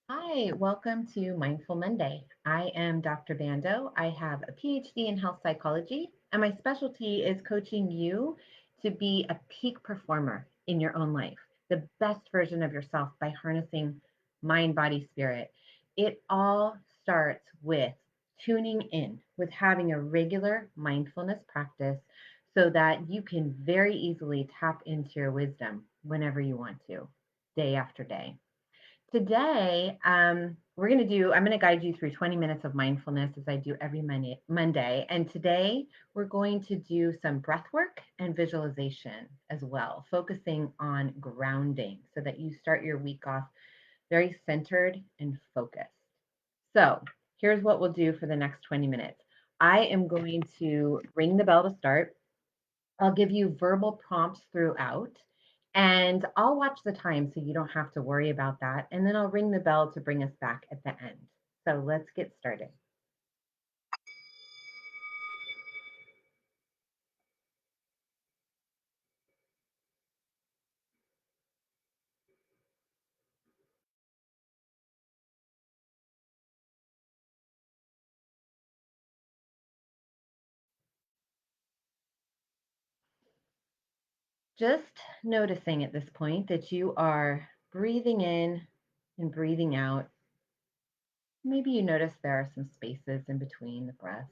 Hi, welcome to Mindful Monday. I am Dr. Bando. I have a PhD in health psychology, and my specialty is coaching you to be a peak performer in your own life, the best version of yourself by harnessing mind, body, spirit. It all starts with tuning in, with having a regular mindfulness practice so that you can very easily tap into your wisdom whenever you want to, day after day. Today, I'm going to guide you through 20 minutes of mindfulness as I do every Monday. And today, we're going to do some breath work and visualization as well, focusing on grounding so that you start your week off very centered and focused. So, here's what we'll do for the next 20 minutes. I am going to ring the bell to start. I'll give you verbal prompts throughout, and I'll watch the time so you don't have to worry about that. And then I'll ring the bell to bring us back at the end. So let's get started. Just noticing at this point that you are breathing in and breathing out. Maybe you notice there are some spaces in between the breaths.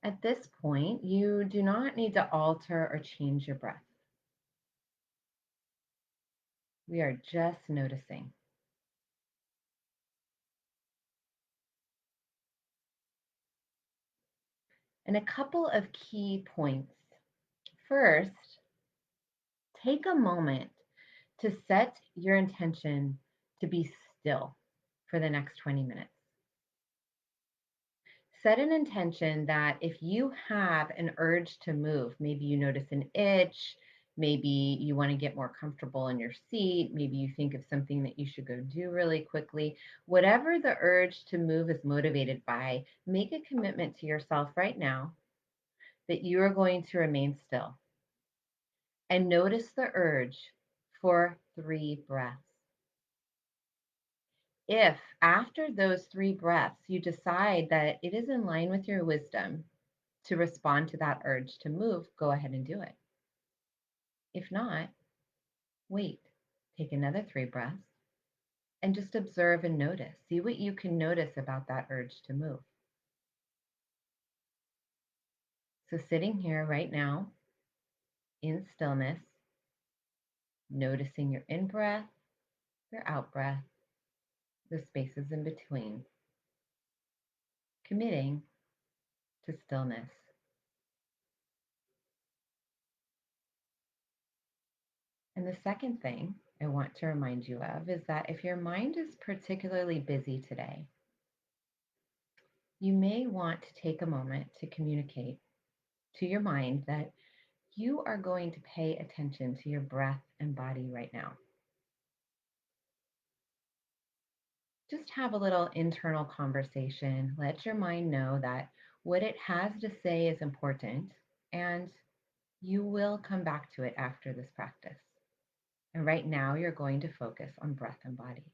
At this point, you do not need to alter or change your breath. We are just noticing. And a couple of key points. First, take a moment to set your intention to be still for the next 20 minutes. Set an intention that if you have an urge to move, maybe you notice an itch, maybe you want to get more comfortable in your seat, maybe you think of something that you should go do really quickly, whatever the urge to move is motivated by, make a commitment to yourself right now that you are going to remain still and notice the urge for 3 breaths. If after those 3 breaths you decide that it is in line with your wisdom to respond to that urge to move, go ahead and do it. If not, wait, take another 3 breaths and just observe and notice. See what you can notice about that urge to move. So, sitting here right now in stillness, noticing your in breath, your out breath, the spaces in between, committing to stillness. And the second thing I want to remind you of is that if your mind is particularly busy today, you may want to take a moment to communicate to your mind that you are going to pay attention to your breath and body right now. Just have a little internal conversation. Let your mind know that what it has to say is important and you will come back to it after this practice. And right now, you're going to focus on breath and body.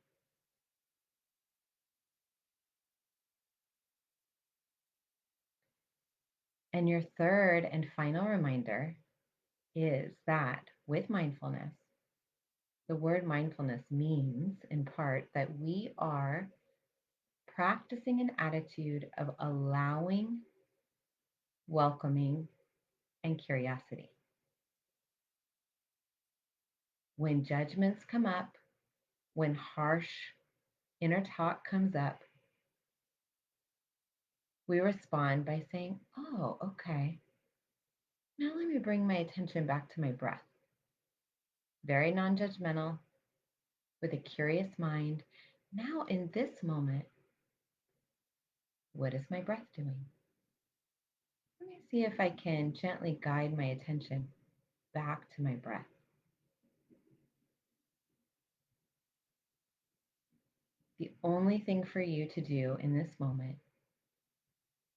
And your third and final reminder is that with mindfulness, the word mindfulness means in part that we are practicing an attitude of allowing, welcoming, and curiosity. When judgments come up, when harsh inner talk comes up, we respond by saying, oh, okay, now let me bring my attention back to my breath. Very non judgmental, with a curious mind. Now, in this moment, what is my breath doing? Let me see if I can gently guide my attention back to my breath. The only thing for you to do in this moment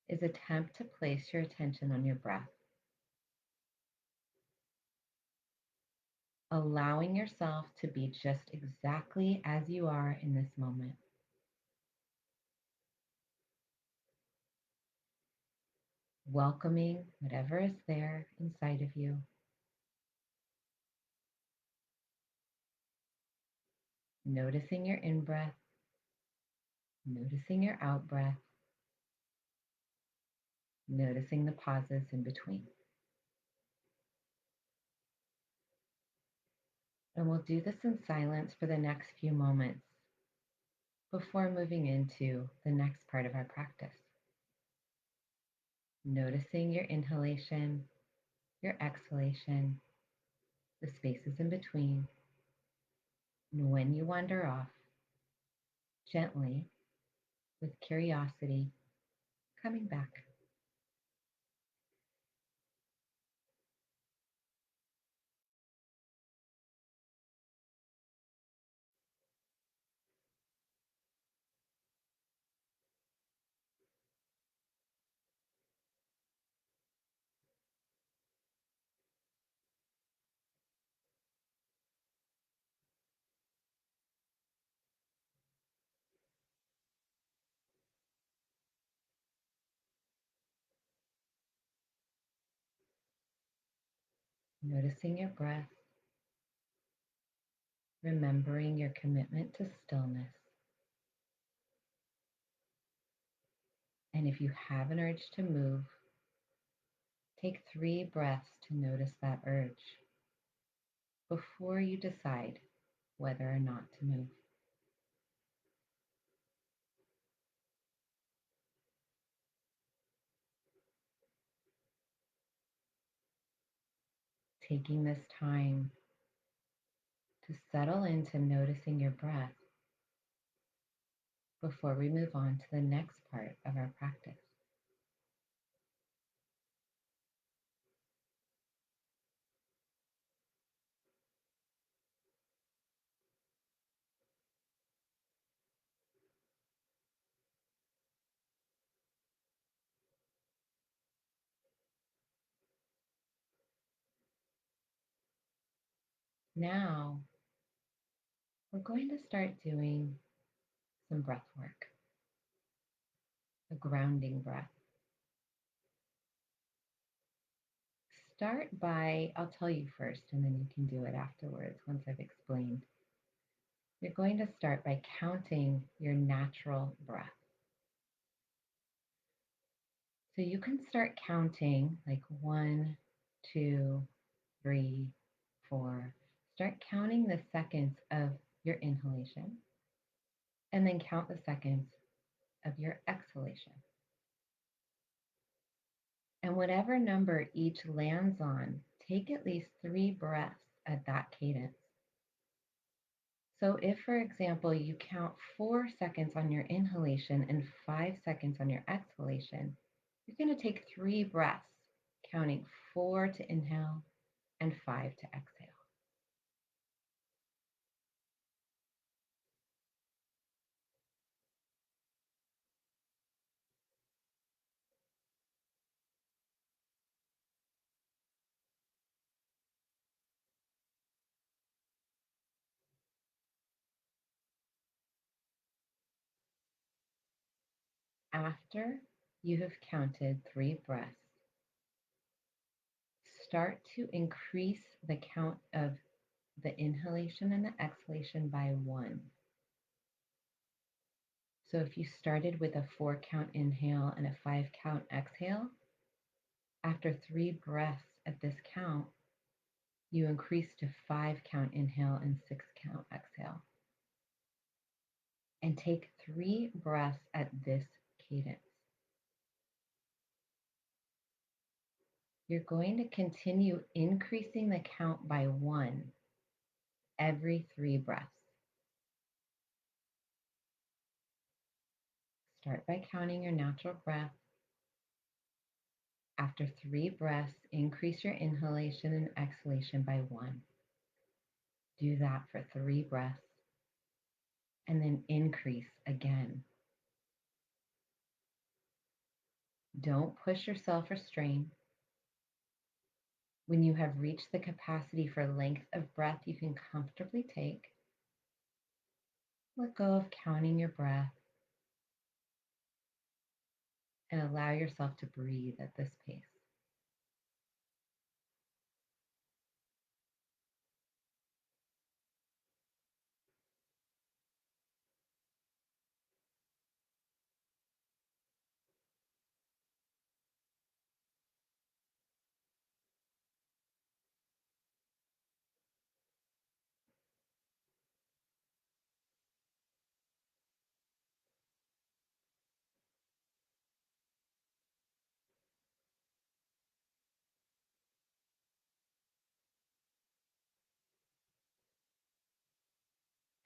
is attempt to place your attention on your breath. allowing yourself to be just exactly as you are in this moment. Welcoming whatever is there inside of you. Noticing your in breath, noticing your out breath, noticing the pauses in between. And we'll do this in silence for the next few moments before moving into the next part of our practice. Noticing your inhalation, your exhalation, the spaces in between, and when you wander off, gently, with curiosity, coming back. Noticing your breath, remembering your commitment to stillness. And if you have an urge to move, take 3 breaths to notice that urge before you decide whether or not to move. Taking this time to settle into noticing your breath before we move on to the next part of our practice. Now, we're going to start doing some breath work, a grounding breath. Start by, I'll tell you first, and then you can do it afterwards once I've explained. You're going to start by counting your natural breath. So you can start counting like 1, 2, 3, 4. Start counting the seconds of your inhalation and then count the seconds of your exhalation. And whatever number each lands on, take at least 3 breaths at that cadence. So if, for example, you count 4 seconds on your inhalation and 5 seconds on your exhalation, you're going to take 3 breaths, counting 4 to inhale and 5 to exhale. After you have counted 3 breaths, start to increase the count of the inhalation and the exhalation by 1. So if you started with a 4 count inhale and a 5 count exhale, after 3 breaths at this count, you increase to 5 count inhale and 6 count exhale. And take 3 breaths at this cadence. You're going to continue increasing the count by 1 every 3 breaths. Start by counting your natural breath. After 3 breaths, increase your inhalation and exhalation by 1. Do that for 3 breaths and then increase again. Don't push yourself or strain. When you have reached the capacity for length of breath you can comfortably take, let go of counting your breath and allow yourself to breathe at this pace.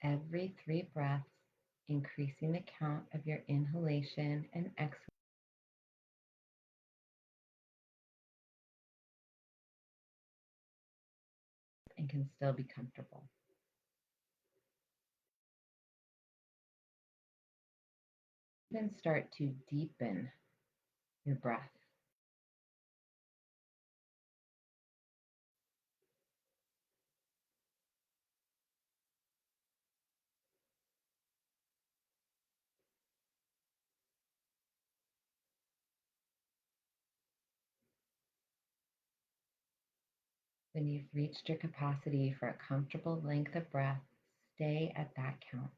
Every 3 breaths, increasing the count of your inhalation and exhalation, and can still be comfortable. Then start to deepen your breath. When you've reached your capacity for a comfortable length of breath, stay at that count.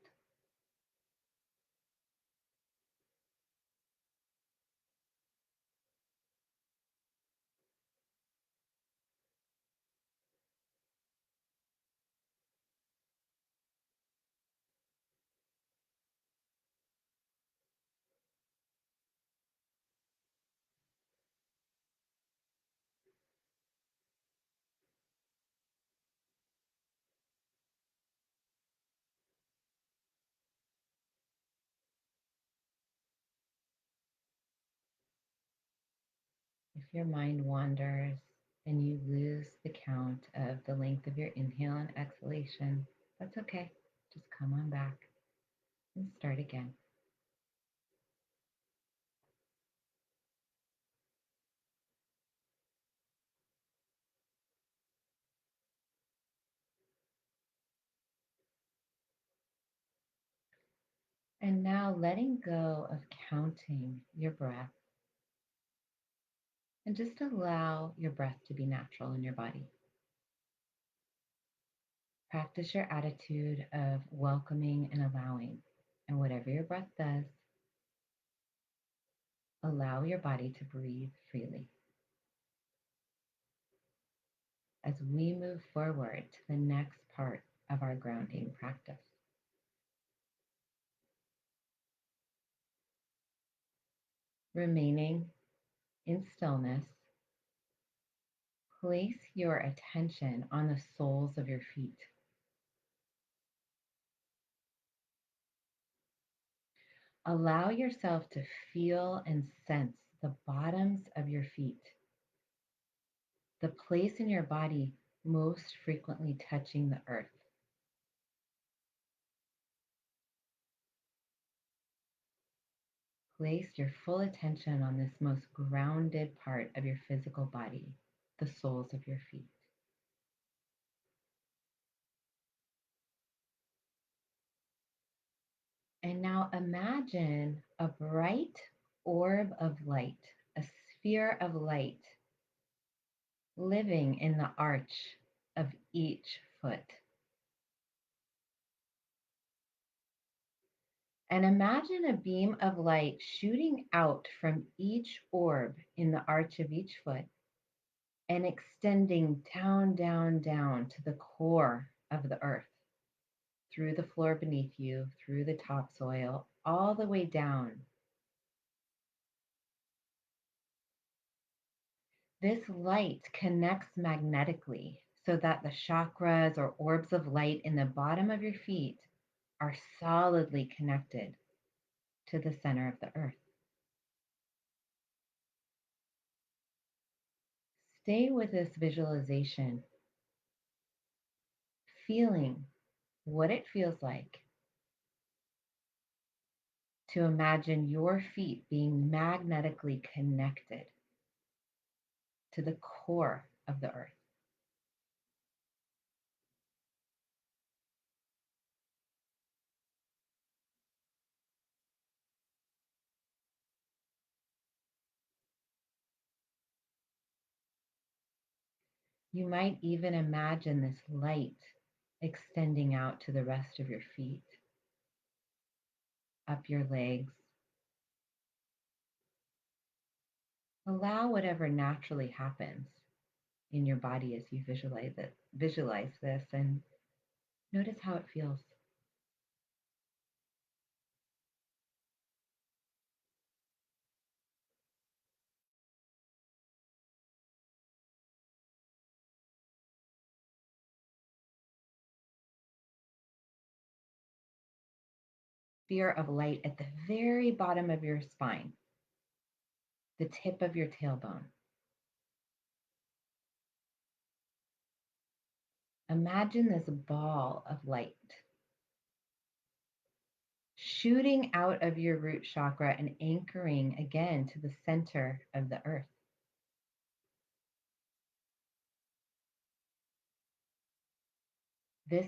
If your mind wanders and you lose the count of the length of your inhale and exhalation, that's okay. Just come on back and start again. And now letting go of counting your breath and just allow your breath to be natural in your body. Practice your attitude of welcoming and allowing. And whatever your breath does, allow your body to breathe freely. As we move forward to the next part of our grounding practice, remaining in stillness, place your attention on the soles of your feet. Allow yourself to feel and sense the bottoms of your feet, the place in your body most frequently touching the earth. Place your full attention on this most grounded part of your physical body, the soles of your feet. And now imagine a bright orb of light, a sphere of light living in the arch of each foot. And imagine a beam of light shooting out from each orb in the arch of each foot and extending down, down, down to the core of the earth, through the floor beneath you, through the topsoil, all the way down. This light connects magnetically so that the chakras or orbs of light in the bottom of your feet are solidly connected to the center of the earth. Stay with this visualization, feeling what it feels like to imagine your feet being magnetically connected to the core of the earth. You might even imagine this light extending out to the rest of your feet, up your legs. Allow whatever naturally happens in your body as you visualize this and notice how it feels. Sphere of light at the very bottom of your spine, the tip of your tailbone. Imagine this ball of light shooting out of your root chakra and anchoring again to the center of the earth. This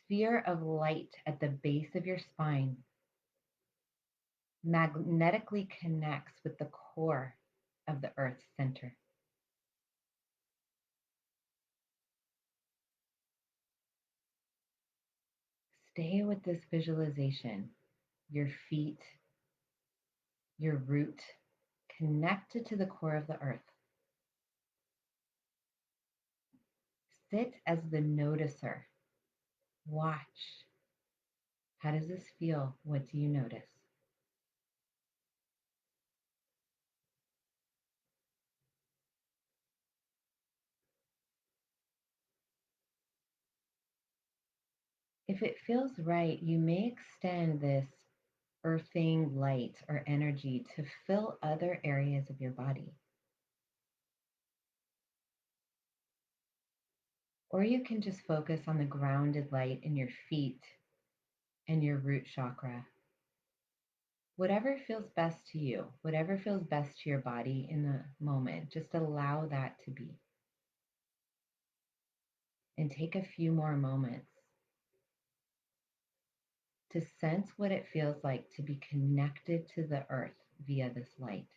sphere of light at the base of your spine magnetically connects with the core of the earth's center. Stay with this visualization, your feet, your root connected to the core of the earth. Sit as the noticer. Watch. How does this feel? What do you notice? If it feels right, you may extend this earthing light or energy to fill other areas of your body. Or you can just focus on the grounded light in your feet and your root chakra. Whatever feels best to you, whatever feels best to your body in the moment, just allow that to be. And take a few more moments to sense what it feels like to be connected to the earth via this light.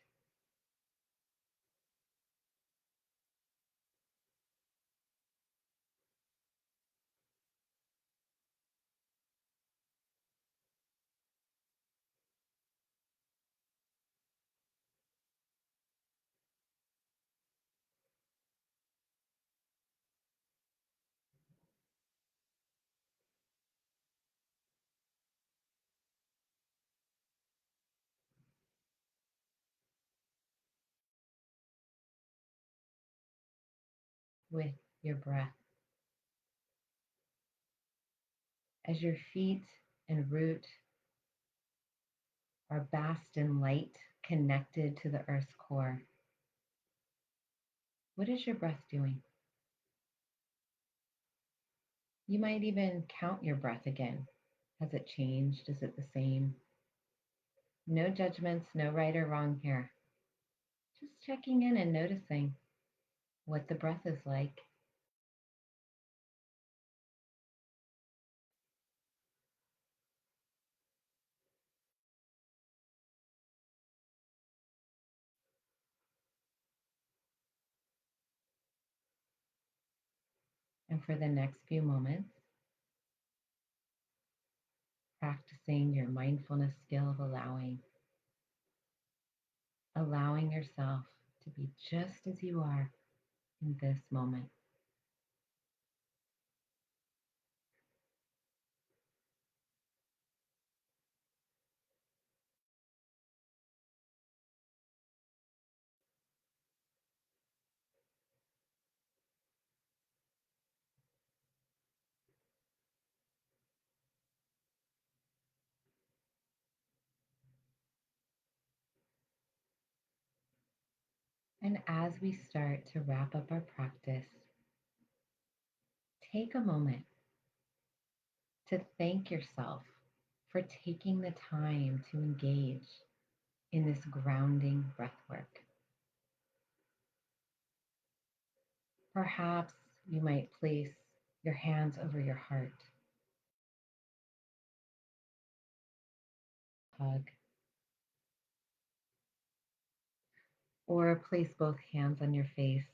With your breath. As your feet and root are bathed in light connected to the earth's core, what is your breath doing? You might even count your breath again. Has it changed? Is it the same? No judgments, no right or wrong here. Just checking in and noticing what the breath is like. And for the next few moments, practicing your mindfulness skill of allowing yourself to be just as you are in this moment. And as we start to wrap up our practice, take a moment to thank yourself for taking the time to engage in this grounding breath work. Perhaps you might place your hands over your heart, hug, or place both hands on your face.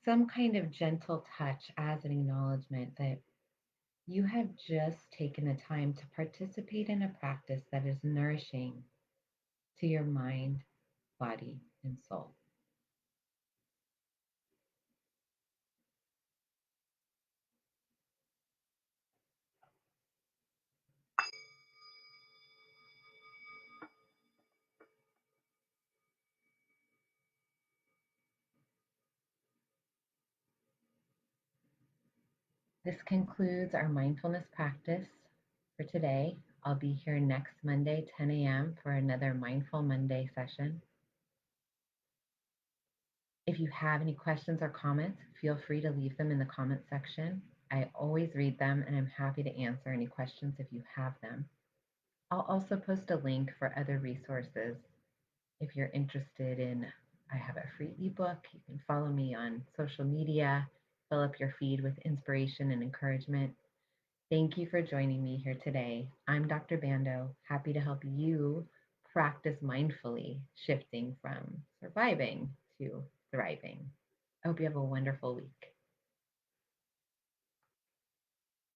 Some kind of gentle touch as an acknowledgement that you have just taken the time to participate in a practice that is nourishing to your mind, body, and soul. This concludes our mindfulness practice for today. I'll be here next Monday, 10 a.m., for another Mindful Monday session. If you have any questions or comments, feel free to leave them in the comment section. I always read them and I'm happy to answer any questions if you have them. I'll also post a link for other resources if you're interested in. I have a free ebook. You can follow me on social media, fill up your feed with inspiration and encouragement. Thank you for joining me here today. I'm Dr. Bando, happy to help you practice mindfully, shifting from surviving to thriving. I hope you have a wonderful week.